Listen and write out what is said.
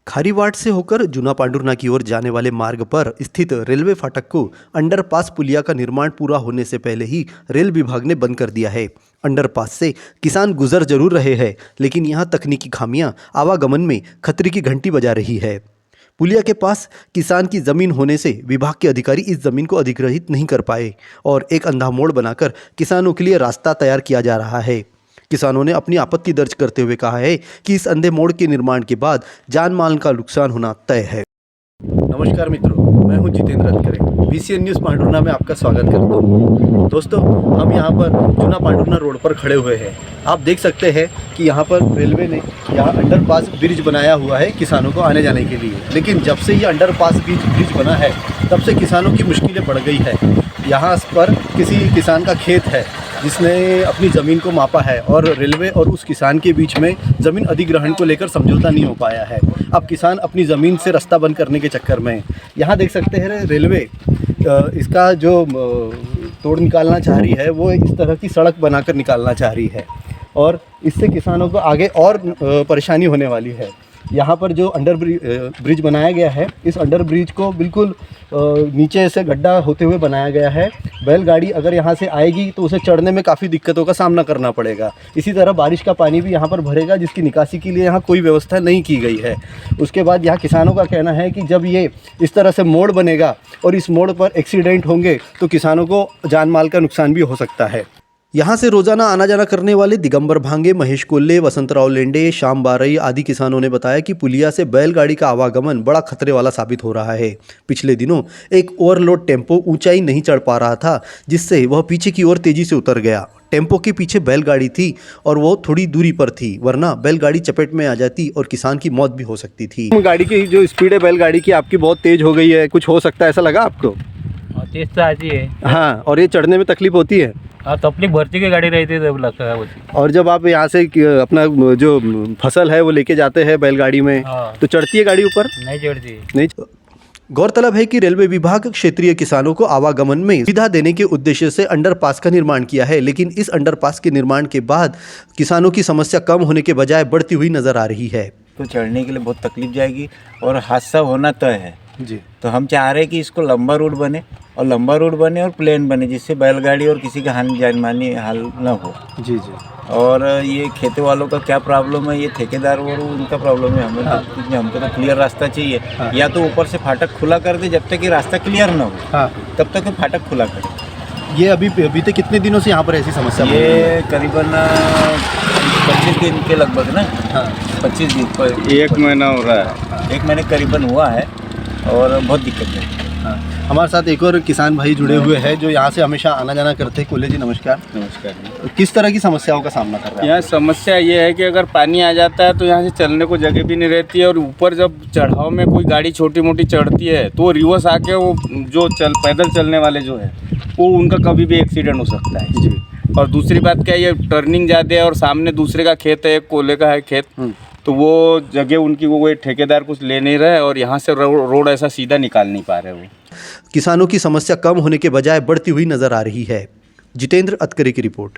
खारीवाट से होकर जूना पांडुरना की ओर जाने वाले मार्ग पर स्थित रेलवे फाटक को अंडरपास पुलिया का निर्माण पूरा होने से पहले ही रेल विभाग ने बंद कर दिया है। अंडरपास से किसान गुजर जरूर रहे हैं, लेकिन यहां तकनीकी खामियां आवागमन में खतरे की घंटी बजा रही है। पुलिया के पास किसान की जमीन होने से विभाग के अधिकारी इस जमीन को अधिग्रहित नहीं कर पाए और एक अंधा मोड़ बनाकर किसानों के लिए रास्ता तैयार किया जा रहा है। किसानों ने अपनी आपत्ति दर्ज करते हुए कहा है कि इस अंधे मोड़ के निर्माण के बाद जान माल का नुकसान होना तय है। नमस्कार मित्रों, मैं हूं जितेंद्र अतकरे। VCN न्यूज़ पांडुरना में आपका स्वागत करता हूं। दोस्तों, हम यहां पर जूना पांडुरना रोड पर खड़े हुए हैं। आप देख सकते हैं कि यहां पर रेलवे ने यहां अंडरपास ब्रिज बनाया हुआ है किसानों को आने जाने के लिए, लेकिन जब से ये अंडरपास ब्रिज बना है तब से किसानों की मुश्किलें बढ़ गई है। यहाँ पर किसी किसान का खेत है जिसने अपनी ज़मीन को मापा है और रेलवे और उस किसान के बीच में ज़मीन अधिग्रहण को लेकर समझौता नहीं हो पाया है। अब किसान अपनी ज़मीन से रास्ता बंद करने के चक्कर में यहाँ देख सकते हैं रेलवे इसका जो तोड़ निकालना चाह रही है वो इस तरह की सड़क बनाकर निकालना चाह रही है और इससे किसानों को आगे और परेशानी होने वाली है। यहाँ पर जो ब्रिज बनाया गया है, इस अंडर ब्रिज को बिल्कुल नीचे से गड्ढा होते हुए बनाया गया है। बैलगाड़ी अगर यहाँ से आएगी तो उसे चढ़ने में काफ़ी दिक्कतों का सामना करना पड़ेगा। इसी तरह बारिश का पानी भी यहाँ पर भरेगा, जिसकी निकासी के लिए यहाँ कोई व्यवस्था नहीं की गई है। उसके बाद यहाँ किसानों का कहना है कि जब ये इस तरह से मोड़ बनेगा और इस मोड़ पर एक्सीडेंट होंगे तो किसानों को जान माल का नुकसान भी हो सकता है। यहाँ से रोजाना आना जाना करने वाले दिगंबर भांगे, महेश कोल्ले, वसंतराव लेंडे, श्याम बारई आदि किसानों ने बताया कि पुलिया से बैलगाड़ी का आवागमन बड़ा खतरे वाला साबित हो रहा है। पिछले दिनों एक ओवरलोड टेम्पो ऊंचाई नहीं चढ़ पा रहा था, जिससे वह पीछे की ओर तेजी से उतर गया। टेम्पो के पीछे बैलगाड़ी थी और वो थोड़ी दूरी पर थी, वरना बैलगाड़ी चपेट में आ जाती और किसान की मौत भी हो सकती थी। गाड़ी की जो स्पीड है बैलगाड़ी की आपकी बहुत तेज हो गई है, कुछ हो सकता है ऐसा लगा आपको? तेज तो आती है। हाँ, और ये चढ़ने में तकलीफ होती है? हाँ, तकलीफ भर्ती की गाड़ी रहती है तब लगता है होती। और जब आप यहाँ से अपना जो फसल है वो लेके जाते हैं बैलगाड़ी में, हाँ। तो चढ़ती है गाड़ी ऊपर? नहीं चढ़ती। नहीं। गौरतलब है कि रेलवे विभाग क्षेत्रीय किसानों को आवागमन में सुविधा देने के उद्देश्य से अंडरपास का निर्माण किया है, लेकिन इस अंडरपास के निर्माण के बाद किसानों की समस्या कम होने के बजाय बढ़ती हुई नजर आ रही है। तो चढ़ने के लिए बहुत तकलीफ जाएगी और हादसा होना तय है जी। तो हम चाह रहे हैं कि इसको लंबा रूट बने और प्लेन बने, जिससे बैलगाड़ी और किसी का जानमानी हाल न हो। जी जी। और ये खेते वालों का क्या प्रॉब्लम है, ये ठेकेदार और उनका प्रॉब्लम है। हमें तो हमको तो क्लियर रास्ता चाहिए। या तो ऊपर से फाटक खुला कर दे, जब तक ये रास्ता क्लियर ना हो तब तक फाटक खुला करे। ये अभी बीते कितने दिनों से यहाँ पर ऐसी समस्या? ये करीबन 25 दिन के लगभग ना। 25 दिन पर 1 महीना हो रहा है। 1 महीने करीबन हुआ है और बहुत दिक्कत है। हमारे साथ एक और किसान भाई जुड़े हुए हैं जो यहाँ से हमेशा आना जाना करते हैं। कोल्ले जी नमस्कार। नमस्कार। किस तरह की समस्याओं का सामना कर रहे हैं? यहाँ समस्या ये है कि अगर पानी आ जाता है तो यहाँ से चलने को जगह भी नहीं रहती है, और ऊपर जब चढ़ाव में कोई गाड़ी छोटी मोटी चढ़ती है तो रिवर्स आके वो जो पैदल चलने वाले जो है वो उनका कभी भी एक्सीडेंट हो सकता है जी। और दूसरी बात क्या है, ये टर्निंग ज़्यादा है और सामने दूसरे का खेत है, कोले का है खेत, तो वो जगह उनकी वो ठेकेदार कुछ ले नहीं रहे और यहाँ से रोड ऐसा सीधा निकाल नहीं पा रहे वो। किसानों की समस्या कम होने के बजाय बढ़ती हुई नजर आ रही है। जितेंद्र अतकरे की रिपोर्ट।